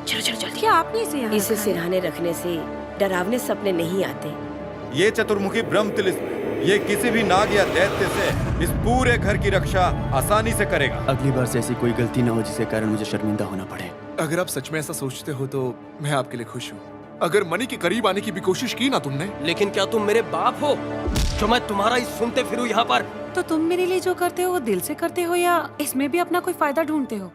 चलो चलो जल्दी। क्या आपने इसे यहाँ इसे रखा है? सिरहाने रखने से डरावने सपने नहीं आते। ये चतुर्मुखी ब्रह्म तिलिस्म ये किसी भी नाग या दैत्य से इस पूरे घर की रक्षा आसानी से करेगा। अगली बार से ऐसी कोई गलती ना हो जिसके कारण मुझे शर्मिंदा होना पड़े। अगर आप सच में ऐसा सोचते हो तो मैं आपके लिए खुश हूँ। अगर मनी के करीब आने की भी कोशिश की ना तुमने, लेकिन क्या तुम मेरे बाप हो जो मैं तुम्हारा ही सुनते फिरूं यहाँ पर? तो तुम मेरे लिए जो करते हो वो दिल से करते हो या इसमें भी अपना कोई फायदा ढूंढते हो?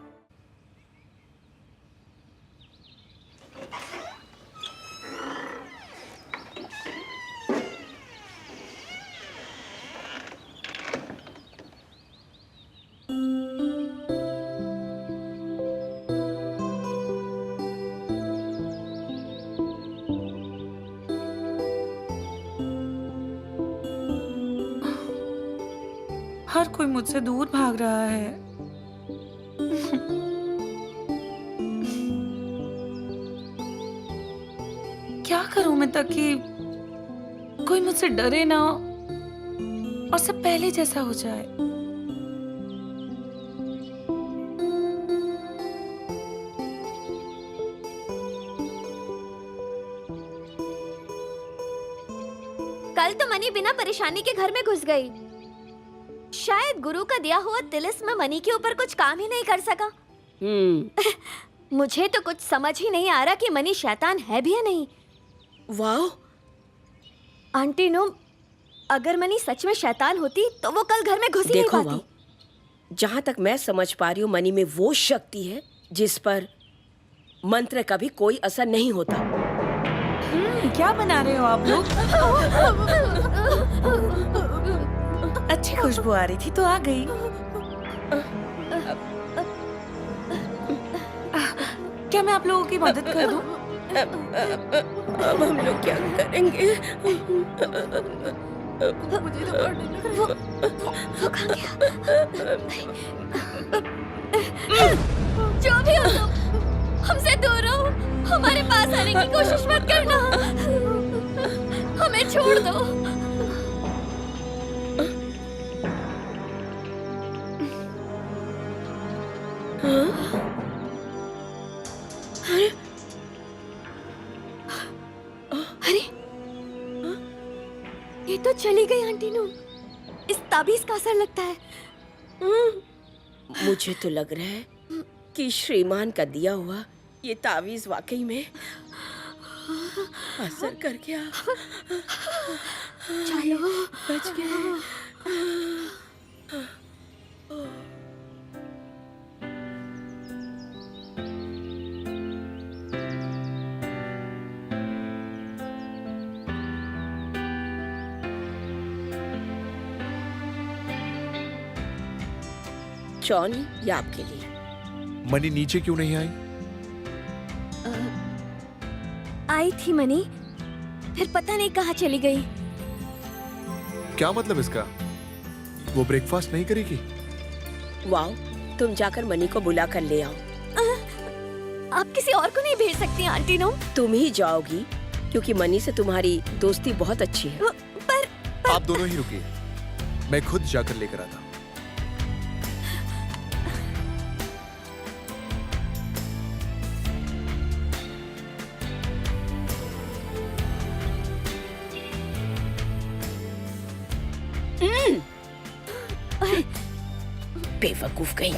हर कोई मुझसे दूर भाग रहा है। क्या करूं मैं ताकि कोई मुझसे डरे ना और सब पहले जैसा हो जाए। कल तो मनी बिना परेशानी के घर में घुस गई। शायद गुरु का दिया हुआ तिलिस्म मनी के ऊपर कुछ काम ही नहीं कर सका। मुझे तो कुछ समझ ही नहीं आ रहा कि मनी शैतान है भी या नहीं। वाह आंटी नो, अगर मनी सच में शैतान होती तो वो कल घर में घुस ही नहीं देखो पाती। वाह, जहाँ तक मैं समझ पा रही हूँ मनी में वो शक्ति है जिस पर मंत्र का भी कोई असर नहीं होता। क्या बना रहे हो आप लोग? अच्छी खुशबू आ रही थी तो आ गई। क्या मैं आप लोगों की मदद कर दूं? अब हम लोग क्या करेंगे? मुझे तो बहुत डर लग रहा है। वो कहाँ गया? जो भी हो तुम, हमसे दूर रहो। हमारे पास आने की कोशिश मत करना। हमें छोड़ दो। अरे ये तो चली गई आंटी नू। इस ताबीज का असर लगता है। मुझे तो लग रहा है कि श्रीमान का दिया हुआ ये तावीज वाकई में असर कर गया। चलो बच गए। जॉन, ये आपके लिए। मनी नीचे क्यों नहीं आई? आई थी मनी, फिर पता नहीं कहाँ चली गई। क्या मतलब इसका? वो ब्रेकफास्ट नहीं करेगी? वाओ, तुम जाकर मनी को बुला कर ले आओ। आप किसी और को नहीं भेज सकती आंटी नो। तुम ही जाओगी क्योंकि मनी से तुम्हारी दोस्ती बहुत अच्छी है। पर आप दोनों ही रुकिए, मैं खुद जाकर लेकर आता हूँ। बेवकूफ कहीं।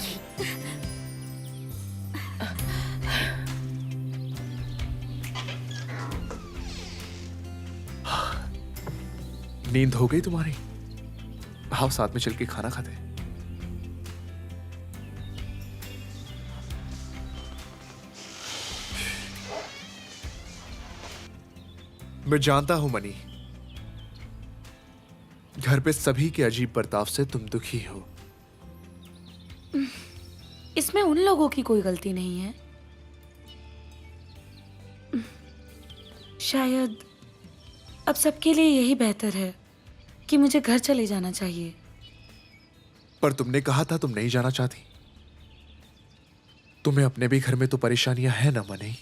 नींद हो गई तुम्हारी? आओ साथ में चल के खाना खाते हैं। मैं जानता हूं मनी, घर पे सभी के अजीब बर्ताव से तुम दुखी हो। इसमें उन लोगों की कोई गलती नहीं है। शायद अब सबके लिए यही बेहतर है कि मुझे घर चले जाना चाहिए। पर तुमने कहा था तुम नहीं जाना चाहती। तुम्हें अपने भी घर में तो परेशानियां हैं ना मनी?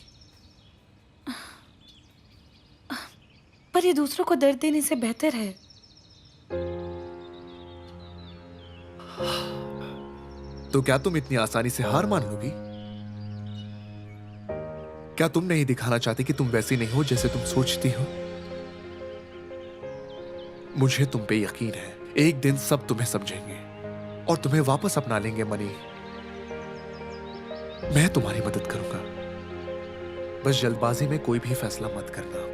पर ये दूसरों को दर्द देने से बेहतर है। तो क्या तुम इतनी आसानी से हार मान लोगी? क्या तुम नहीं दिखाना चाहती कि तुम वैसी नहीं हो जैसे तुम सोचती हो? मुझे तुम पे यकीन है, एक दिन सब तुम्हें समझेंगे और तुम्हें वापस अपना लेंगे मनी। मैं तुम्हारी मदद करूंगा, बस जल्दबाजी में कोई भी फैसला मत करना।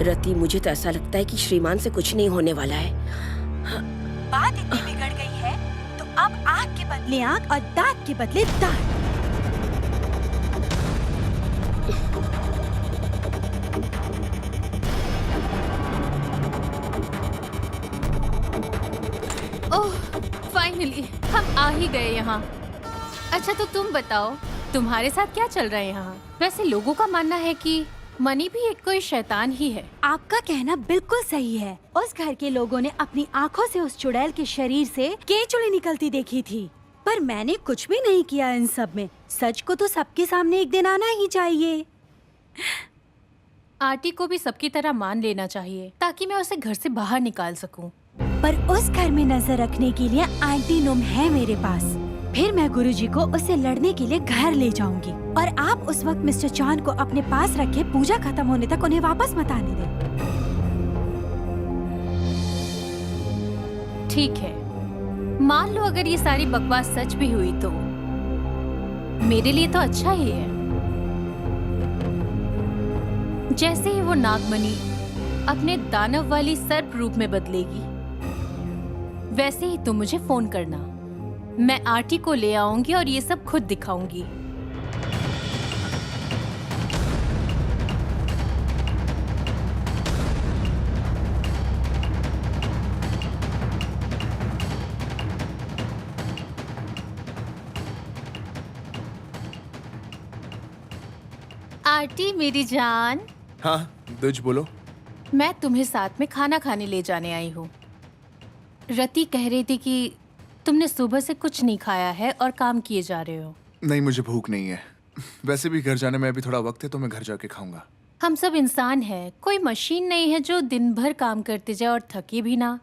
रति, मुझे तो ऐसा लगता है कि श्रीमान से कुछ नहीं होने वाला है। बात इतनी बिगड़ गई है तो अब आँख के बदले आँख और दांत के बदले दांत। ओह, फाइनली हम आ ही गए यहाँ। अच्छा तो तुम बताओ, तुम्हारे साथ क्या चल रहा है यहाँ? वैसे लोगों का मानना है कि मनी भी एक कोई शैतान ही है। आपका कहना बिल्कुल सही है। उस घर के लोगों ने अपनी आँखों से उस चुड़ैल के शरीर से केचुली निकलती देखी थी, पर मैंने कुछ भी नहीं किया इन सब में। सच को तो सबके सामने एक दिन आना ही चाहिए। आंटी को भी सबकी तरह मान लेना चाहिए ताकि मैं उसे घर से बाहर निकाल सकूं। पर उस घर में नजर रखने के लिए आंटी नुम है मेरे पास। फिर मैं गुरुजी को उसे लड़ने के लिए घर ले जाऊंगी और आप उस वक्त मिस्टर चांद को अपने पास रखे पूजा खत्म होने तक उन्हें वापस मत आने दें। ठीक है, मान लो अगर ये सारी बकवास सच भी हुई तो मेरे लिए तो अच्छा ही है। जैसे ही वो नागमणि अपने दानव वाली सर्प रूप में बदलेगी, वैसे ही तुम मुझे फोन करना। मैं आरती को ले आऊंगी और ये सब खुद दिखाऊंगी। आरती मेरी जान। हाँ दुज बोलो। मैं तुम्हें साथ में खाना खाने ले जाने आई हूँ। रति कह रही थी कि तुमने सुबह से कुछ नहीं खाया है और काम किए जा रहे हो। नहीं, मुझे भूख नहीं है। वैसे भी घर जाने में अभी थोड़ा वक्त है तो मैं घर जाके खाऊंगा। हम सब इंसान हैं, कोई मशीन नहीं है जो दिन भर काम करते जाए और थके भी ना।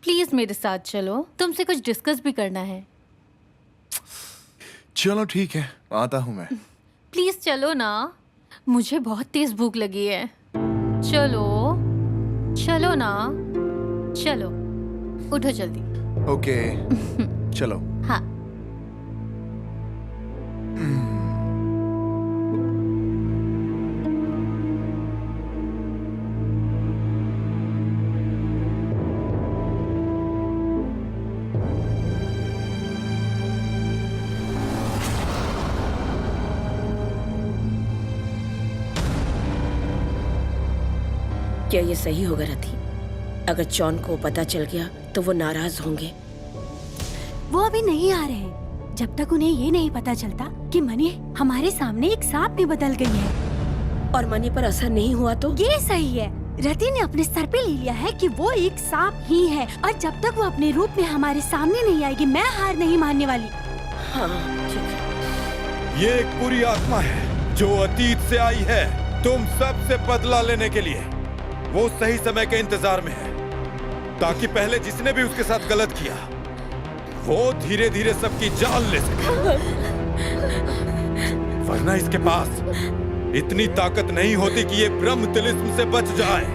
प्लीज मेरे साथ चलो, तुमसे कुछ डिस्कस भी करना है। चलो ठीक है, आता हूँ मैं। प्लीज चलो ना, मुझे बहुत तेज भूख लगी है। चलो चलो ना, चलो उठो जल्दी। ओके चलो। हाँ। क्या ये सही होगा रति? अगर जॉन को पता चल गया तो वो नाराज होंगे। वो अभी नहीं आ रहे जब तक उन्हें ये नहीं पता चलता कि मनी हमारे सामने एक सांप में बदल गई है। और मनी पर असर नहीं हुआ तो? ये सही है, रति ने अपने सर पे ले लिया है कि वो एक सांप ही है और जब तक वो अपने रूप में हमारे सामने नहीं आएगी मैं हार नहीं मानने वाली। हाँ ठीक है। ये एक बुरी आत्मा है जो अतीत से आई है तुम सब से बदला लेने के लिए। वो सही समय के इंतजार में है ताकि पहले जिसने भी उसके साथ गलत किया वो धीरे धीरे सबकी जान ले सके, वरना इसके पास इतनी ताकत नहीं होती कि ये ब्रह्म तिलिस्म से बच जाए।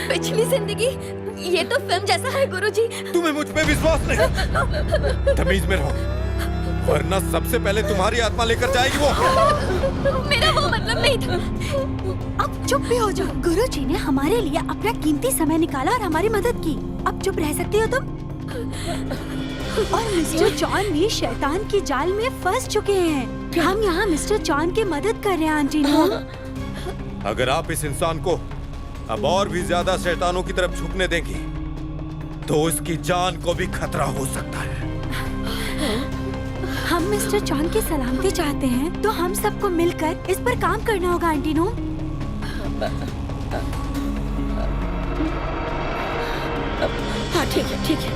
पिछली जिंदगी ये तो फिल्म जैसा है गुरुजी। तुम्हें मुझ पे विश्वास नहीं? तमीज में रहो, वरना सबसे पहले तुम्हारी आत्मा लेकर जाएगी वो। मेरा वो मतलब नहीं था। अब चुप भी हो जाओ। गुरुजी ने हमारे लिए अपना कीमती समय निकाला और हमारी मदद की। अब चुप रह सकती हो तुम? और मिस्टर जॉन भी शैतान की जाल में फंस चुके हैं। हम यहाँ मिस्टर जॉन की मदद कर रहे हैं आंटी नुम। अगर आप इस इंसान को अब और भी ज्यादा शैतानों की तरफ झुकने देंगी तो उसकी जान को भी खतरा हो सकता है। हम मिस्टर जॉन की सलामती चाहते हैं तो हम सबको मिलकर इस पर काम करना होगा आंटी नुम। हाँ ठीक है ठीक है।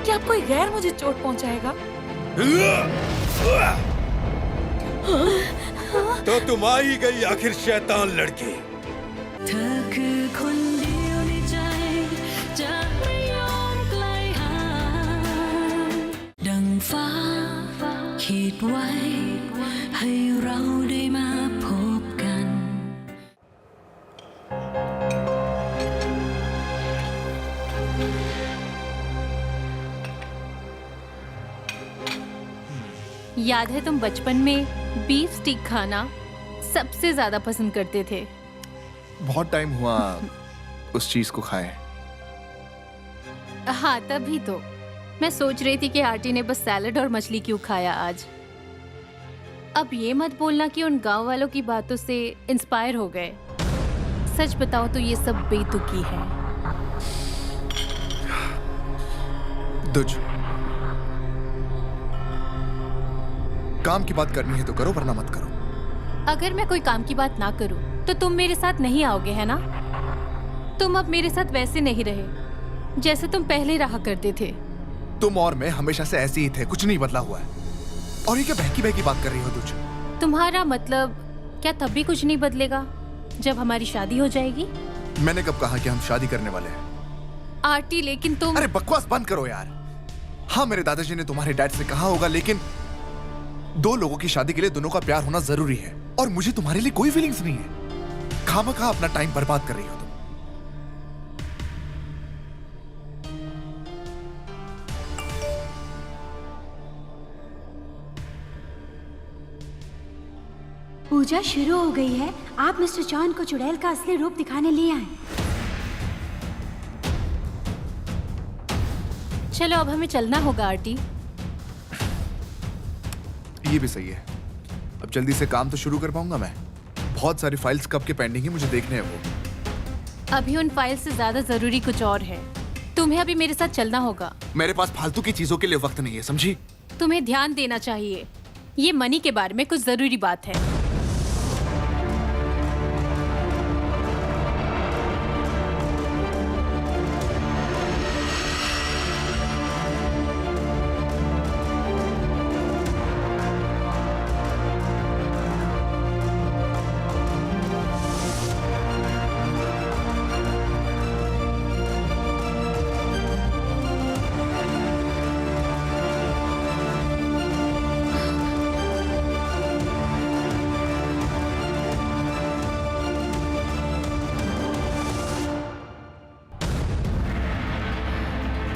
क्या कोई गैर मुझे चोट पहुंचाएगा? तो तुम आ ही गई आखिर शैतान लड़की। याद है तुम बचपन में बीफ स्टिक खाना सबसे ज्यादा पसंद करते थे। बहुत टाइम हुआ उस चीज को खाए। हाँ तभी तो मैं सोच रही थी कि आंटी ने बस सैलेड और मछली क्यों खाया आज। अब ये मत बोलना कि उन गांव वालों की बातों से इंस्पायर हो गए। सच बताओ तो ये सब बेतुकी है। दुज, काम की बात करनी है तो करो, वरना मत करो। अगर मैं कोई काम की बात ना करूं तो तुम मेरे साथ नहीं आओगे, है ना? तुम अब मेरे साथ वैसे नहीं रहे जैसे तुम पहले रहा करते थे। तुम और मैं हमेशा से ऐसे ही थे, कुछ नहीं बदला हुआ है। और ये क्या बहकी बहकी बात कर रही हो तुझ? तुम्हारा मतलब क्या तब भी कुछ नहीं बदलेगा जब हमारी शादी हो जाएगी? मैंने कब कहा कि हम शादी करने वाले हैं? आरती लेकिन तुम... अरे बकवास बंद करो यार। हाँ मेरे दादाजी ने तुम्हारे डैड से कहा होगा, लेकिन दो लोगों की शादी के लिए दोनों का प्यार होना जरूरी है। और मुझे तुम्हारे लिए कोई फीलिंग्स नहीं है। खामखा अपना टाइम बर्बाद कर रही हो तुम। पूजा शुरू हो गई है। आप मिस्टर जॉन को चुड़ैल का असली रूप दिखाने ले आए। चलो अब हमें चलना होगा आरती। ये भी सही है। अब जल्दी से काम तो शुरू कर पाऊंगा मैं। बहुत सारी फाइल्स कब के पेंडिंग है, मुझे देखने हैं वो। अभी उन फाइल से ज्यादा जरूरी कुछ और है। तुम्हें अभी मेरे साथ चलना होगा। मेरे पास फालतू की चीजों के लिए वक्त नहीं है, समझी? तुम्हें ध्यान देना चाहिए। ये मनी के बारे में कुछ जरूरी बात है।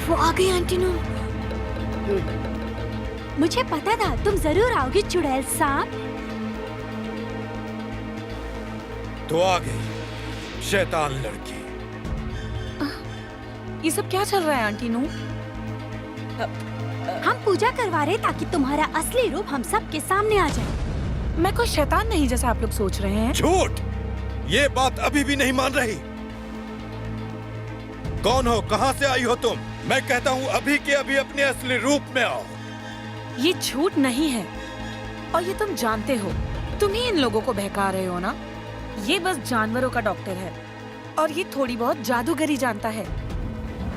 वो आ गई आंटी नो। मुझे पता था तुम जरूर आओगी चुड़ैल सांप। तो आ गई शैतान लड़की। ये सब क्या चल रहा है आंटी नू? हम पूजा करवा रहे ताकि तुम्हारा असली रूप हम सब के सामने आ जाए। मैं कोई शैतान नहीं जैसा आप लोग सोच रहे हैं। झूठ! ये बात अभी भी नहीं मान रही। कौन हो, कहां से आई हो तुम? मैं कहता हूँ अभी के अभी अपने असली रूप में आओ। ये झूठ नहीं है और ये तुम जानते हो। तुम ही इन लोगों को बहका रहे हो ना। ये बस जानवरों का डॉक्टर है और ये थोड़ी बहुत जादूगरी जानता है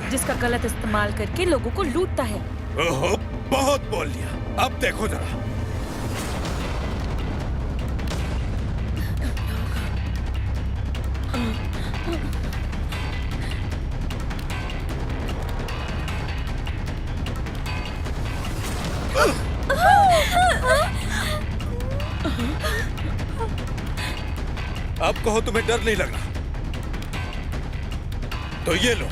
जिसका गलत इस्तेमाल करके लोगों को लूटता है। ओहो, बहुत बोल लिया। अब देखो जरा। अब कहो तुम्हें डर नहीं लग रहा? तो ये लो।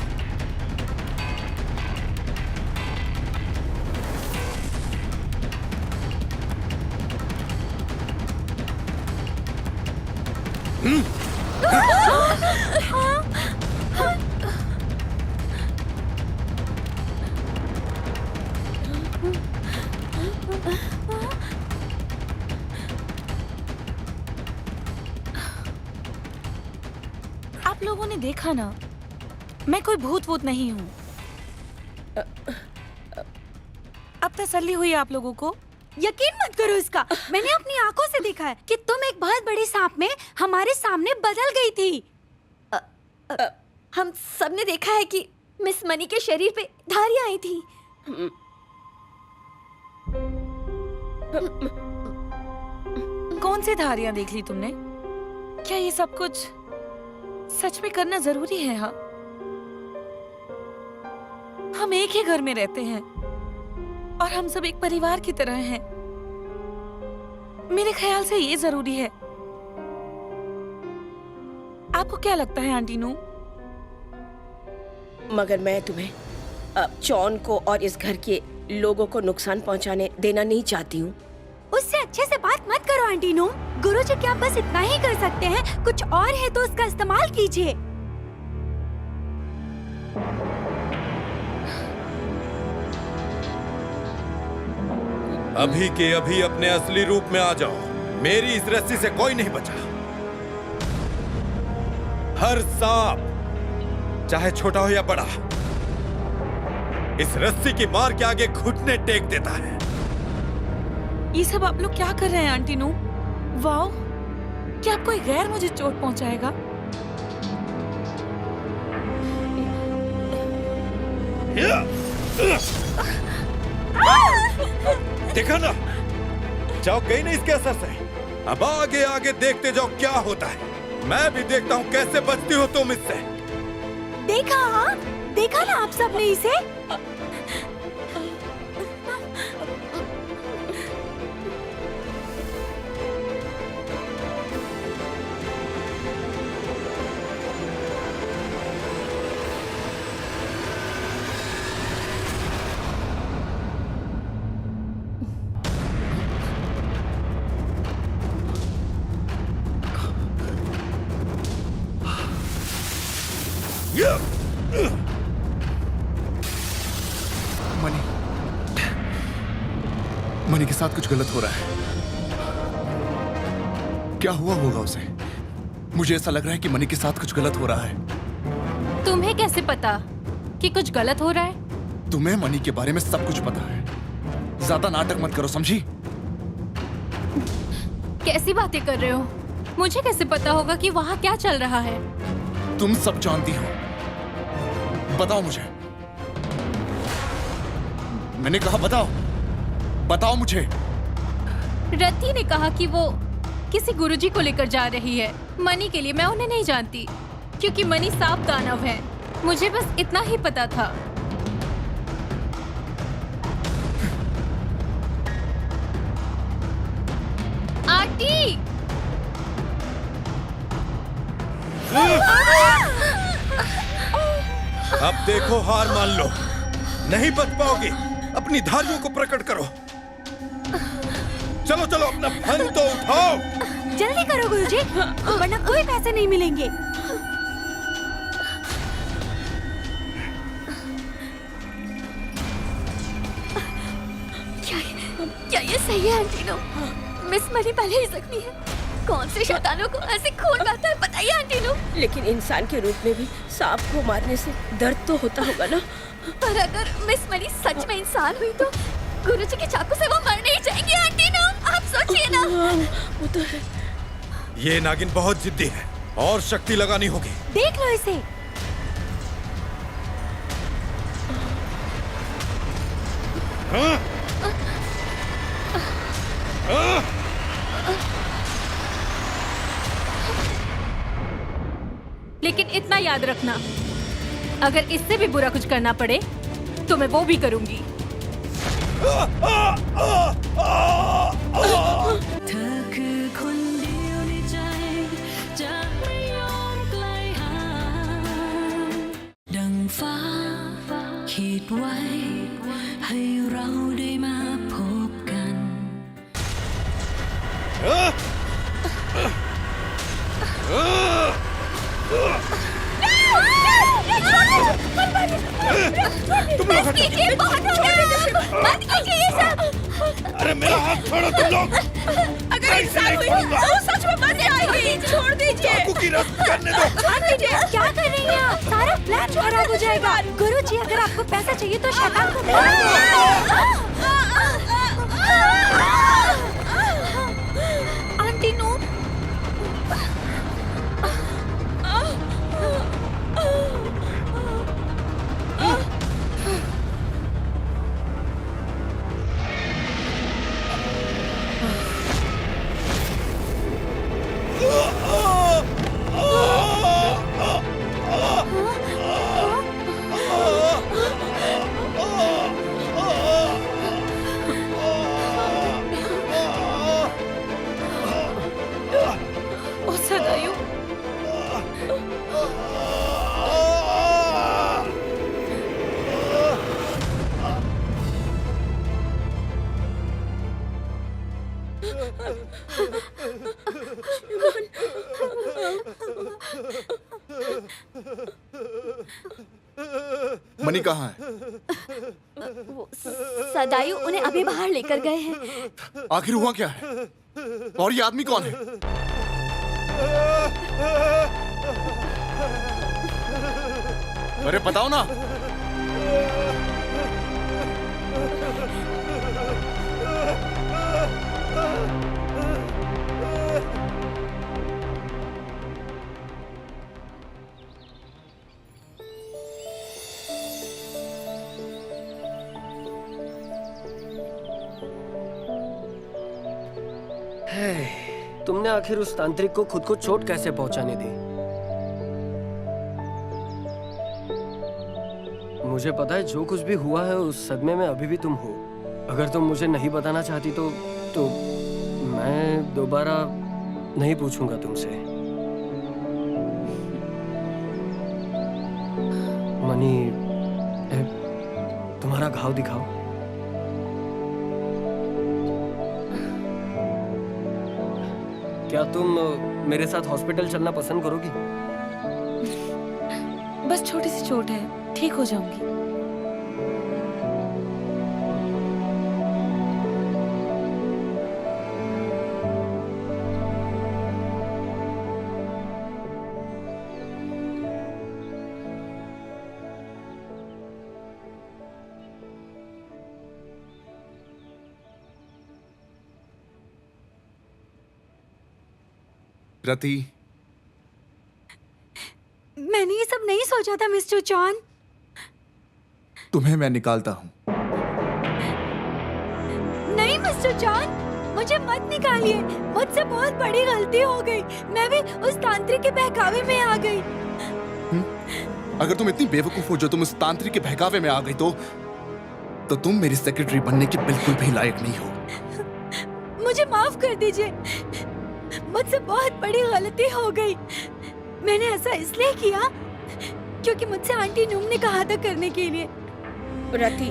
आप लोगों ने देखा ना, मैं कोई भूत वूत नहीं हूँ। अब तसल्ली हुई आप लोगों को? यकीन मत करो इसका। मैंने अपनी आंखों से देखा है कि तुम एक बहुत बड़ी सांप में हमारे सामने बदल गई थी। हम सबने देखा है कि मिस मनी के शरीर पे धारियां आई थी। कौन सी धारियां देख ली तुमने? क्या ये सब कुछ सच में करना जरूरी है? हाँ, हम एक ही घर में रहते हैं और हम सब एक परिवार की तरह हैं। मेरे ख्याल से ये जरूरी है। आपको क्या लगता है आंटी नू? मगर मैं तुम्हें जॉन को और इस घर के लोगों को नुकसान पहुंचाने देना नहीं चाहती हूँ। उससे अच्छे से बात मत करो आंटी नू। गुरुजी क्या बस इतना ही कर सकते हैं? कुछ और है तो उसका इस्तेमाल कीजिए। अभी के अभी अपने असली रूप में आ जाओ। मेरी इस रस्सी से कोई नहीं बचा। हर सांप चाहे छोटा हो या बड़ा इस रस्सी की मार के आगे घुटने टेक देता है। ये सब आप लोग क्या कर रहे हैं आंटी नू? वाओ, क्या कोई गैर मुझे चोट पहुंचाएगा? देखा ना, जाओ गई ना इसके असर से। अब आगे आगे देखते जाओ क्या होता है। मैं भी देखता हूँ कैसे बचती हो तुम इससे। देखा? हाँ, देखा ना आप सबने इसे? मनी के साथ कुछ गलत हो रहा है। क्या हुआ होगा उसे? मुझे ऐसा लग रहा है कि मनी के साथ कुछ गलत हो रहा है। तुम्हें कैसे पता कि कुछ गलत हो रहा है? तुम्हें मनी के बारे में सब कुछ पता है। ज्यादा नाटक मत करो, समझी? कैसी बातें कर रहे हो? मुझे कैसे पता होगा कि वहाँ क्या चल रहा है? तुम सब जानती हो। बताओ मुझे। मैंने कहा बताओ, बताओ मुझे। रति ने कहा कि वो किसी गुरुजी को लेकर जा रही है मनी के लिए। मैं उन्हें नहीं जानती क्योंकि मनी सांप दानव है। मुझे बस इतना ही पता था। आंटी! अब देखो, हार मान लो। नहीं बच पाओगे। अपनी धारियों को प्रकट करो। चलो चलो, अपना फन तो उठाओ। जल्दी करो गुरुजी, वरना कोई पैसे नहीं मिलेंगे। क्या ये सही है आंटी नो? मिस मनी पहले ही जख्मी है। कौन से शैतानों को ऐसे खून बहता है, बताइए आंटी नो। लेकिन इंसान के रूप में भी सांप को मारने से दर्द तो होता होगा ना? पर अगर मिस मनी सच में इंसान हुई तो गुरुजी के चाकू से वो मर नहीं जाएंगे आंटी नो। आप सोचिए ना। वो तो है। ये नागिन बहुत जिद्दी है और शक्ति लगानी होगी। देख लो इसे। लेकिन इतना याद रखना, अगर इससे भी बुरा कुछ करना पड़े तो मैं वो भी करूंगी। तुम लोग हटो। मत कीजिए ये सब। अरे मेरा हाथ छोड़ो तुम लोग। अगर इंसान हुई तो सच में मर जाएगी। छोड़ दीजिए। चाकू की रस करने दो। क्या कर रही हैं आप? सारा प्लान खराब हो जाएगा। गुरुजी, अगर आपको पैसा चाहिए तो शैतान को मार दो। मनी कहाँ है? वो सदायु उन्हें अभी बाहर लेकर गए हैं। आखिर हुआ क्या है? और ये आदमी कौन है? अरे बताओ ना। तुमने आखिर उस तांत्रिक को खुद को चोट कैसे पहुंचाने दी? मुझे पता है जो कुछ भी हुआ है उस सदमे में अभी भी तुम हो। अगर तुम मुझे नहीं बताना चाहती तो मैं दोबारा नहीं पूछूंगा तुमसे। मनी, तुम्हारा घाव दिखाओ। क्या तुम मेरे साथ हॉस्पिटल चलना पसंद करोगी? बस छोटी सी चोट है, ठीक हो जाऊंगी। रति, मैंने ये सब नहीं सोचा था मिस्टर चॉन। तुम्हें मैं निकालता हूँ। नहीं मिस्टर चॉन, मुझे मत निकालिए। मुझसे बहुत बड़ी गलती हो गई। मैं भी उस तांत्रिक के बहकावे में आ गई। अगर तुम इतनी बेवकूफ हो जो तुम उस तांत्रिक के बहकावे में आ गई तो तुम मेरी सेक्रेटरी बनने के बिल्कुल भी लायक नहीं हो। मुझे माफ कर दीजिए। मुझसे बहुत बड़ी गलती हो गई। मैंने ऐसा इसलिए किया क्योंकि मुझसे आंटी नूम ने कहा था करने के लिए। रति,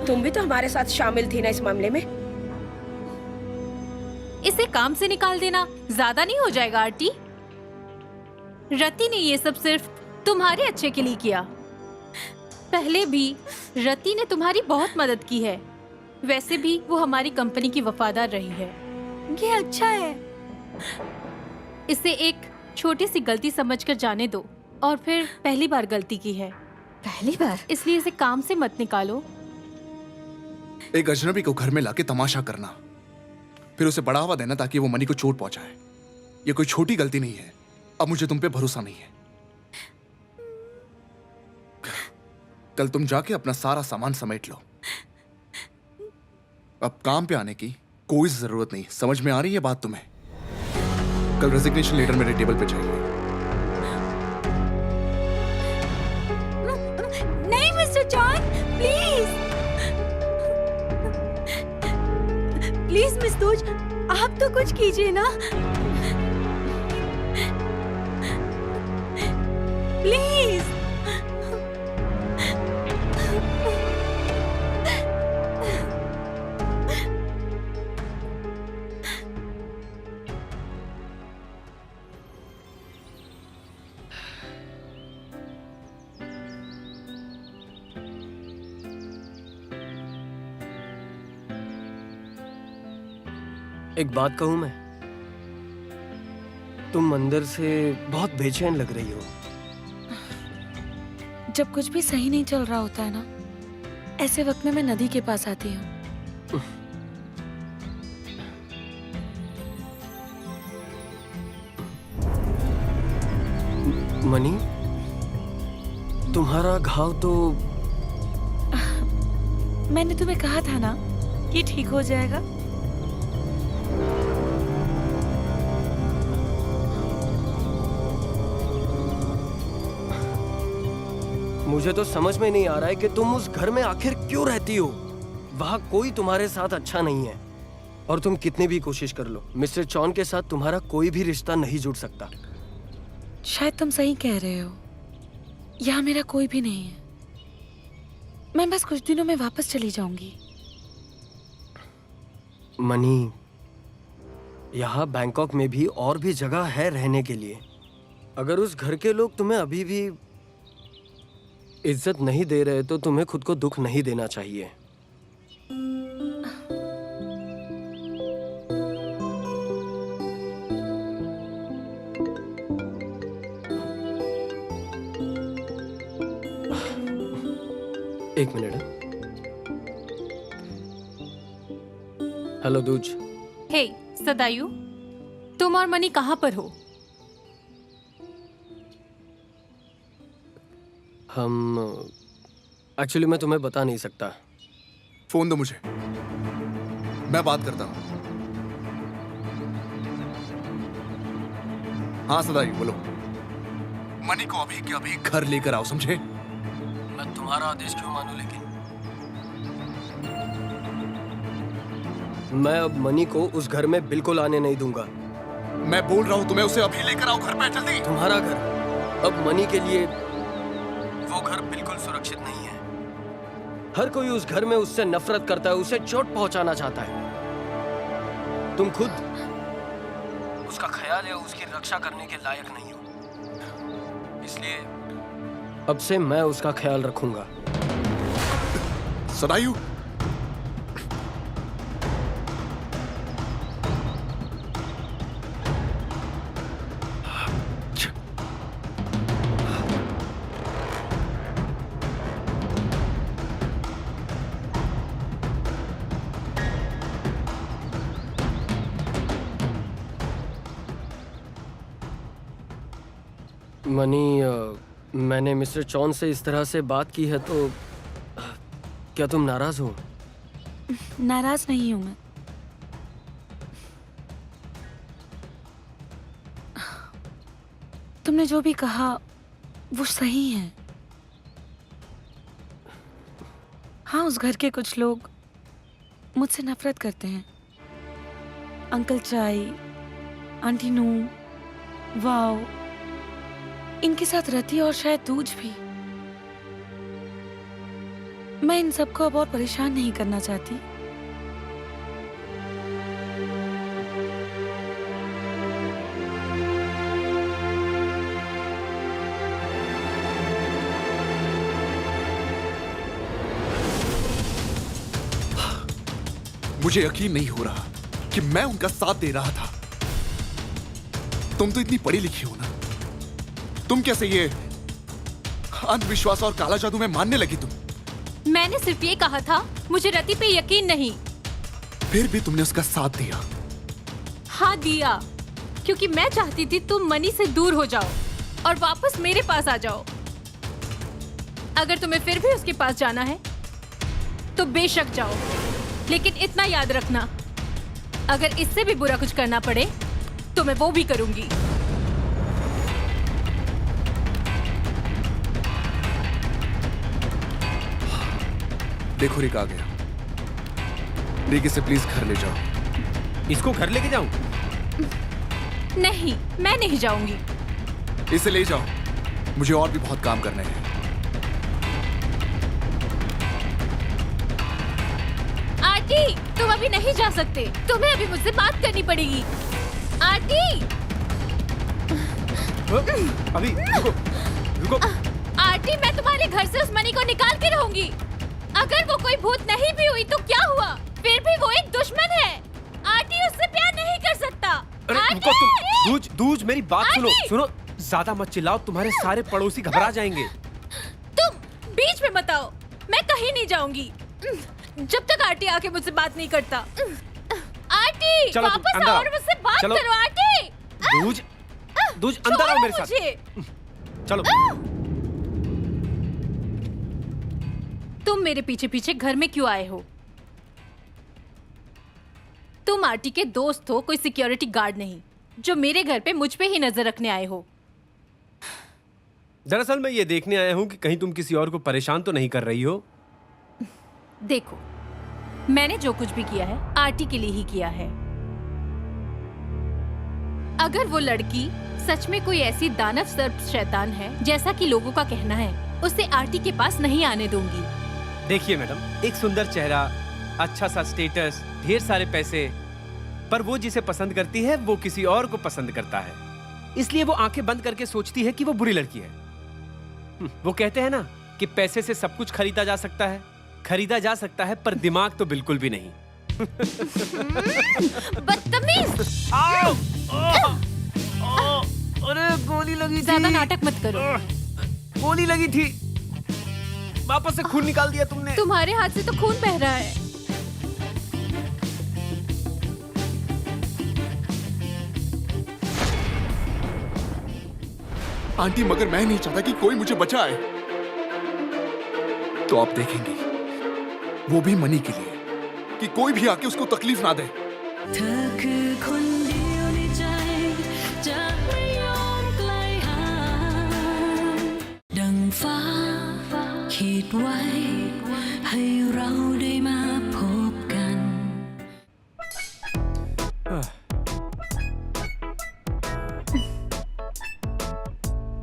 तुम भी तो हमारे साथ शामिल थी ना इस मामले में। इसे काम से निकाल देना ज्यादा नहीं हो जाएगा आंटी? रति ने ये सब सिर्फ तुम्हारे अच्छे के लिए किया। पहले भी रति ने तुम्हारी बहुत मदद की है। वैसे भी वो हमारी कंपनी की वफादार रही है। ये अच्छा है। इसे एक छोटी सी गलती समझकर जाने दो, और फिर पहली बार गलती की है। पहली बार? इसलिए इसे काम से मत निकालो। एक अजनबी को घर में लाके तमाशा करना, फिर उसे बढ़ावा देना ताकि वो मनी को चोट पहुंचाए, ये कोई छोटी गलती नहीं है। अब मुझे तुम पे भरोसा नहीं है। कल तुम जाके अपना सारा सामान समेट लो। अब काम पे आने की कोई जरूरत नहीं। समझ में आ रही है बात तुम्हें? कल रेजिग्नेशन लेटर मेरे टेबल पे चाहिए। नहीं mister John, please please miss तुज, आप तो कुछ कीजिए ना, प्लीज। एक बात कहूं मैं, तुम अंदर से बहुत बेचैन लग रही हो। जब कुछ भी सही नहीं चल रहा होता है ना, ऐसे वक्त में मैं नदी के पास आती हूँ। मनी, तुम्हारा घाव तो मैंने तुम्हें कहा था ना कि ठीक हो जाएगा। मुझे तो समझ में नहीं आ रहा है कि तुम उस घर में आखिर क्यों रहती हो। वहां कोई तुम्हारे साथ अच्छा नहीं है, और तुम कितनी भी कोशिश कर लो, मिस्टर चॉन के साथ तुम्हारा कोई भी रिश्ता नहीं जुड़ सकता। शायद तुम सही कह रहे हो, यहाँ मेरा कोई भी नहीं है। मैं बस कुछ दिनों में वापस चली जाऊंगी। मनी, यहाँ बैंकॉक में भी और भी जगह है रहने के लिए। अगर उस घर के लोग तुम्हें अभी भी इज्जत नहीं दे रहे तो तुम्हें खुद को दुख नहीं देना चाहिए। एक मिनट। हेलो दूज। हे सदायु, तुम और मनी कहाँ पर हो? हम एक्चुअली मैं तुम्हें बता नहीं सकता। फोन दो मुझे, मैं बात करता हूँ। हाँ सदाई बोलो। मनी को अभी के अभी घर लेकर आओ, समझे? मैं तुम्हारा आदेश क्यों मानूं? लेकिन मैं अब मनी को उस घर में बिल्कुल आने नहीं दूंगा। मैं बोल रहा हूँ तुम्हें, उसे अभी लेकर आओ घर पे, जल्दी। तुम्हारा घर अब मनी के लिए वो घर बिल्कुल सुरक्षित नहीं है। हर कोई उस घर में उससे नफरत करता है, उसे चोट पहुंचाना चाहता है। तुम खुद उसका ख्याल या उसकी रक्षा करने के लायक नहीं हो, इसलिए अब से मैं उसका ख्याल रखूंगा। सदायु, मनी, मैंने मिस्टर चॉन से इस तरह से बात की है तो क्या तुम नाराज हो? नाराज नहीं हूं मैं। तुमने जो भी कहा वो सही है। हाँ, उस घर के कुछ लोग मुझसे नफरत करते हैं। अंकल चाई, आंटी नू, वाओ, इनके साथ रति और शायद दूज भी। मैं इन सबको अब और परेशान नहीं करना चाहती। मुझे यकीन नहीं हो रहा कि मैं उनका साथ दे रहा था। तुम तो इतनी पढ़ी लिखी हो ना, तुम कैसे ये अंधविश्वास और काला जादू में मानने लगी? तुम मैंने सिर्फ ये कहा था मुझे रति पे यकीन नहीं। फिर भी तुमने उसका साथ दिया। हाँ दिया, क्योंकि मैं चाहती थी तुम मनी से दूर हो जाओ और वापस मेरे पास आ जाओ। अगर तुम्हें फिर भी उसके पास जाना है तो बेशक जाओ, लेकिन इतना याद रखना, अगर इससे भी बुरा कुछ करना पड़े तो मैं वो भी करूंगी। देखो रिक आ गया। रिक, इसे प्लीज घर ले जाओ। इसको घर लेके जाऊं? नहीं, मैं नहीं जाऊंगी। इसे ले जाओ, मुझे और भी बहुत काम करने हैं। आंटी, तुम अभी नहीं जा सकते, तुम्हें अभी मुझसे बात करनी पड़ेगी। आंटी, अभी रुको, रुको। आंटी, मैं तुम्हारे घर से उस मनी को निकाल के रहूंगी। अगर वो कोई भूत नहीं भी हुई तो क्या हुआ? फिर भी वो एक दुश्मन है। आंटी उससे प्यार नहीं कर सकता। अरे रुको तुम। दूज मेरी बात सुनो। ज्यादा मत चिल्लाओ, तुम्हारे सारे पड़ोसी घबरा जाएंगे। तुम बीच में मत आओ, मैं कहीं नहीं जाऊंगी जब तक आंटी आके मुझसे बात नहीं करता। आंटी, वापस आओ और मुझसे बात करो। आंटी, दूज अंदर आओ मेरे साथ। चलो। तुम मेरे पीछे पीछे घर में क्यों आए हो? तुम आंटी के दोस्त हो, कोई सिक्योरिटी गार्ड नहीं जो मेरे घर पे मुझ पे ही नजर रखने आए हो। दरअसल मैं ये देखने आया हूँ कि कहीं तुम किसी और को परेशान तो नहीं कर रही हो। देखो, मैंने जो कुछ भी किया है आंटी के लिए ही किया है। अगर वो लड़की सच में कोई ऐसी दानव सर्प शैतान है जैसा कि लोगों का कहना है, उसे आंटी के पास नहीं आने दूंगी। देखिए मैडम, एक सुंदर चेहरा, अच्छा सा स्टेटस, ढेर सारे पैसे, पर वो जिसे पसंद करती है वो किसी और को पसंद करता है, इसलिए वो आंखें बंद करके सोचती है कि वो बुरी लड़की है। वो कहते हैं ना कि पैसे से सब कुछ खरीदा जा सकता है, खरीदा जा सकता है, पर दिमाग तो बिल्कुल भी नहीं। बदतमीज! आओ! अरे गोली लगी थी। ज्यादा नाटक मत करो। गोली लगी थी, वापस से खून निकाल दिया तुमने। तुम्हारे हाथ से तो खून बह रहा है। आंटी, मगर मैं नहीं चाहता कि कोई मुझे बचाए। तो आप देखेंगी, वो भी मनी के लिए, कि कोई भी आके उसको तकलीफ ना दे।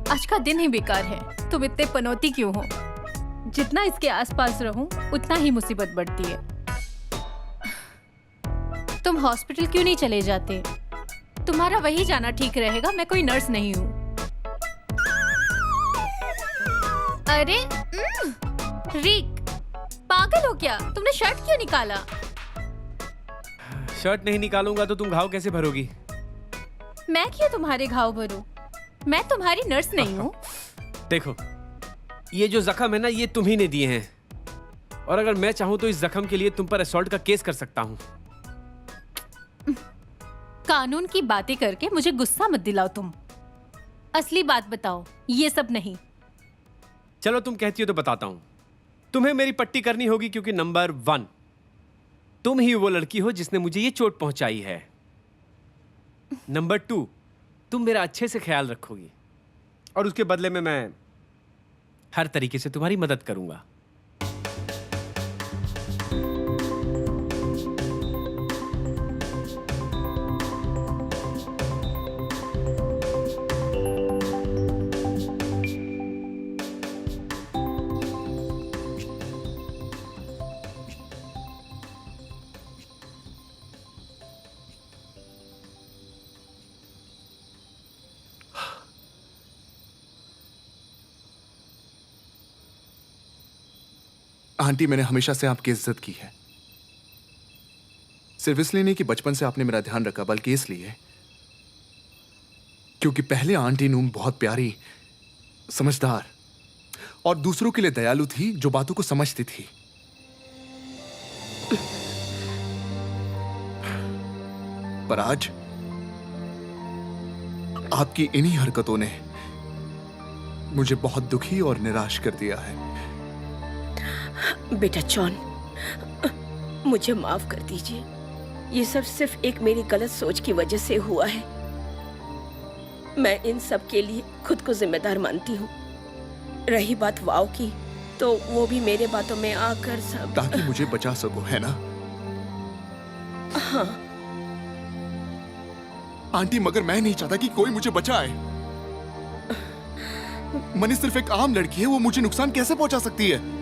आज का दिन ही बेकार है। तुम इतने पनौती क्यों हो? जितना इसके आसपास रहूं उतना ही मुसीबत बढ़ती है। तुम हॉस्पिटल क्यों नहीं चले जाते? तुम्हारा वही जाना ठीक रहेगा, मैं कोई नर्स नहीं हूँ। अरे रिक, पागल हो क्या? तुमने शर्ट क्यों निकाला? शर्ट नहीं निकालूंगा तो तुम घाव कैसे भरोगी? मैं क्यों तुम्हारे घाव भरूं? मैं तुम्हारी नर्स नहीं हूँ। देखो, ये जो जख्म है ना, ये तुम ही ने दिए हैं, और अगर मैं चाहूं तो इस जख्म के लिए तुम पर असॉल्ट का केस कर सकता हूं। कानून की बातें करके मुझे गुस्सा मत दिलाओ तुम। असली बात बताओ, ये सब नहीं। चलो तुम कहती हो तो बताता हूं। तुम्हें मेरी पट्टी करनी होगी क्योंकि नंबर 1, तुम ही वो लड़की हो जिसने मुझे ये चोट पहुंचाई है। नंबर 2, तुम मेरा अच्छे से ख्याल रखोगी और उसके बदले में मैं हर तरीके से तुम्हारी मदद करूंगा। आंटी, मैंने हमेशा से आपकी इज्जत की है, सिर्फ इसलिए नहीं कि बचपन से आपने मेरा ध्यान रखा, बल्कि इसलिए क्योंकि पहले आंटी नूम बहुत प्यारी, समझदार और दूसरों के लिए दयालु थी, जो बातों को समझती थी। पर आज आपकी इन्हीं हरकतों ने मुझे बहुत दुखी और निराश कर दिया है। बेटा जॉन, मुझे माफ कर दीजिए। ये सब सिर्फ एक मेरी गलत सोच की वजह से हुआ है। मैं इन सब के लिए खुद को जिम्मेदार मानती हूँ। रही बात वाव की, तो वो भी मेरे बातों में आकर सब। ताकि मुझे बचा सको, है ना? हाँ आंटी, मगर मैं नहीं चाहता कि कोई मुझे बचाए। मनी सिर्फ एक आम लड़की है, वो मुझे नुकसान कैसे पहुंचा सकती है?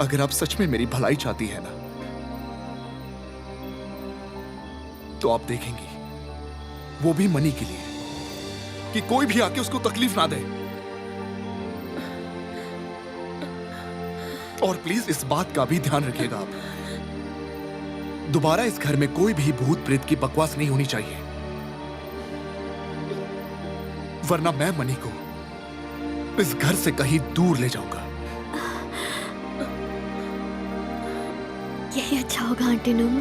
अगर आप सच में मेरी भलाई चाहती है ना, तो आप देखेंगी, वो भी मनी के लिए, कि कोई भी आके उसको तकलीफ ना दे। और प्लीज इस बात का भी ध्यान रखिएगा आप, दोबारा इस घर में कोई भी भूत प्रेत की बकवास नहीं होनी चाहिए, वरना मैं मनी को इस घर से कहीं दूर ले जाऊंगा। यही अच्छा होगा आंटी नूम।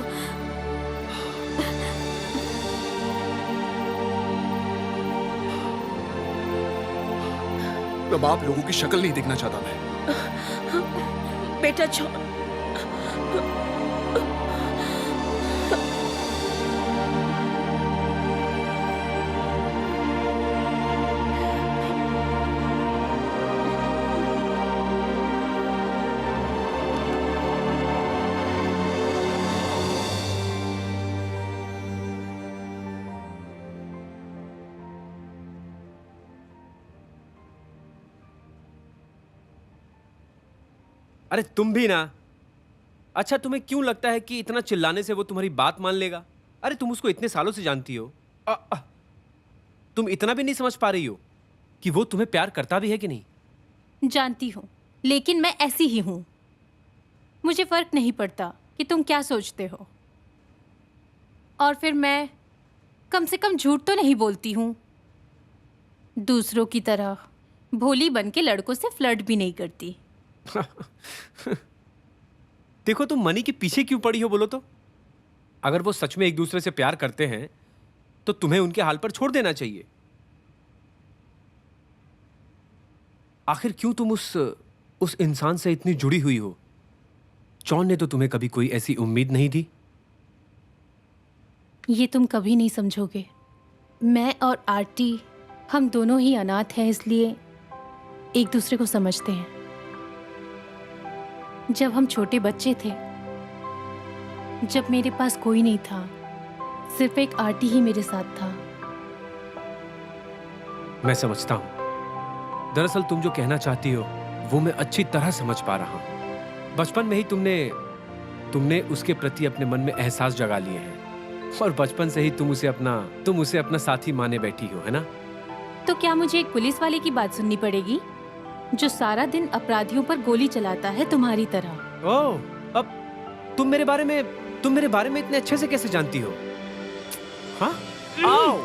अब आप लोगों की शक्ल नहीं देखना चाहता मैं। बेटा जॉन, अरे तुम भी ना, अच्छा, तुम्हें क्यों लगता है कि इतना चिल्लाने से वो तुम्हारी बात मान लेगा? अरे तुम उसको इतने सालों से जानती हो। तुम इतना भी नहीं समझ पा रही हो कि वो तुम्हें प्यार करता भी है कि नहीं? जानती हूँ, लेकिन मैं ऐसी ही हूँ। मुझे फर्क नहीं पड़ता कि तुम क्या सोचते हो। और फिर मैं कम से कम झूठ तो नहीं बोलती हूँ। दूसरों की तरह भोली बन के लड़कों से फ्लर्ट भी नहीं करती। देखो, तुम मनी के पीछे क्यों पड़ी हो बोलो तो? अगर वो सच में एक दूसरे से प्यार करते हैं तो तुम्हें उनके हाल पर छोड़ देना चाहिए। आखिर क्यों तुम उस इंसान से इतनी जुड़ी हुई हो? जॉन ने तो तुम्हें कभी कोई ऐसी उम्मीद नहीं दी। ये तुम कभी नहीं समझोगे। मैं और आरती, हम दोनों ही अनाथ हैं, इसलिए एक दूसरे को समझते हैं। जब हम छोटे बच्चे थे, जब मेरे पास कोई नहीं था, सिर्फ एक आरती ही मेरे साथ था। मैं समझता हूं। दरअसल तुम जो कहना चाहती हो वो मैं अच्छी तरह समझ पा रहा हूं। बचपन में ही तुमने उसके प्रति अपने मन में एहसास जगा लिए हैं और बचपन से ही तुम उसे अपना साथी माने बैठी हो, है ना? तो क्या मुझे एक पुलिस वाले की बात सुननी पड़ेगी जो सारा दिन अपराधियों पर गोली चलाता है तुम्हारी तरह? ओह, अब तुम मेरे बारे में इतने अच्छे से कैसे जानती हो? हाँ? आओ,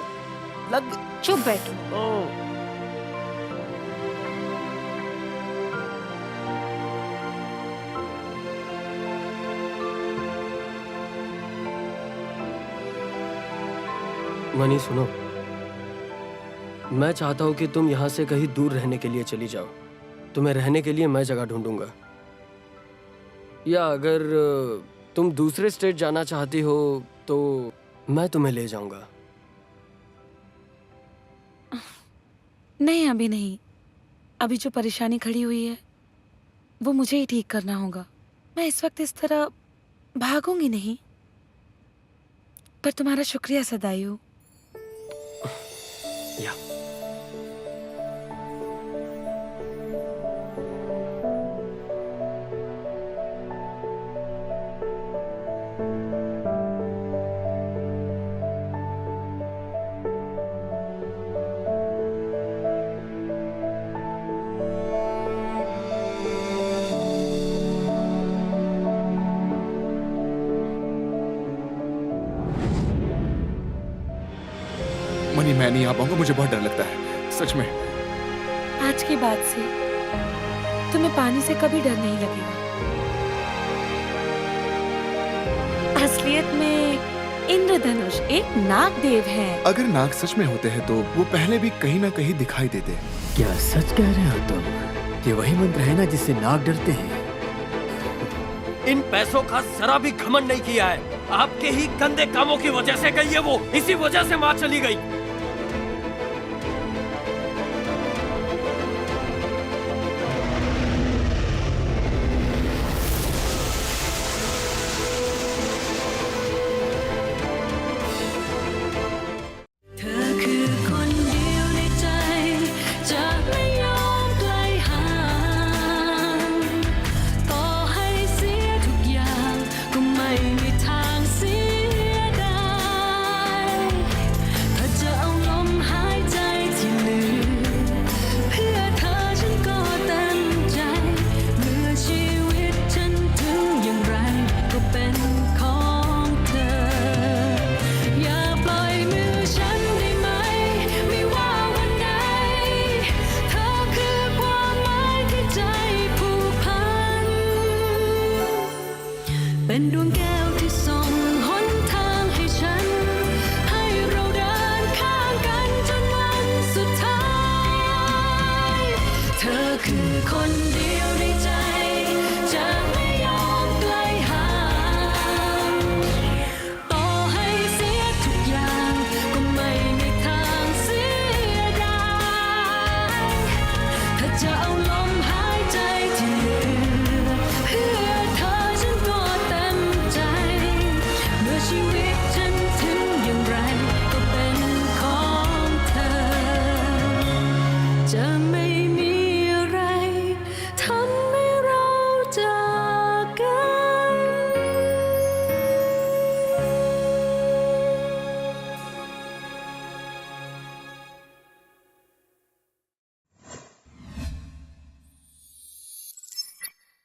लग। चुप बैठो। ओह, मनी सुनो, मैं चाहता हूँ कि तुम यहाँ से कहीं दूर रहने के लिए चली जाओ। तुम्हें रहने के लिए मैं जगह ढूंढूंगा। या अगर तुम दूसरे स्टेट जाना चाहती हो तो मैं तुम्हें ले जाऊंगा। नहीं, अभी नहीं। अभी जो परेशानी खड़ी हुई है वो मुझे ही ठीक करना होगा। मैं इस वक्त इस तरह भागूंगी नहीं। पर तुम्हारा शुक्रिया सदायु। या मनी, मैं नहीं आ पाऊंगा, मुझे बहुत डर लगता है, सच में। आज के बाद से तुम्हें पानी से कभी डर नहीं लगेगा। असलियत में इंद्रधनुष एक नाग देव है। अगर नाग सच में होते हैं तो वो पहले भी कहीं ना कहीं दिखाई देते हैं। क्या सच कह रहे हो तुम? ये वही मंत्र है ना जिससे नाग डरते हैं? इन पैसों का जरा भी घमंड नहीं किया है। आपके ही गंदे कामों की वजह से गई है वो। इसी वजह से माँ चली गई।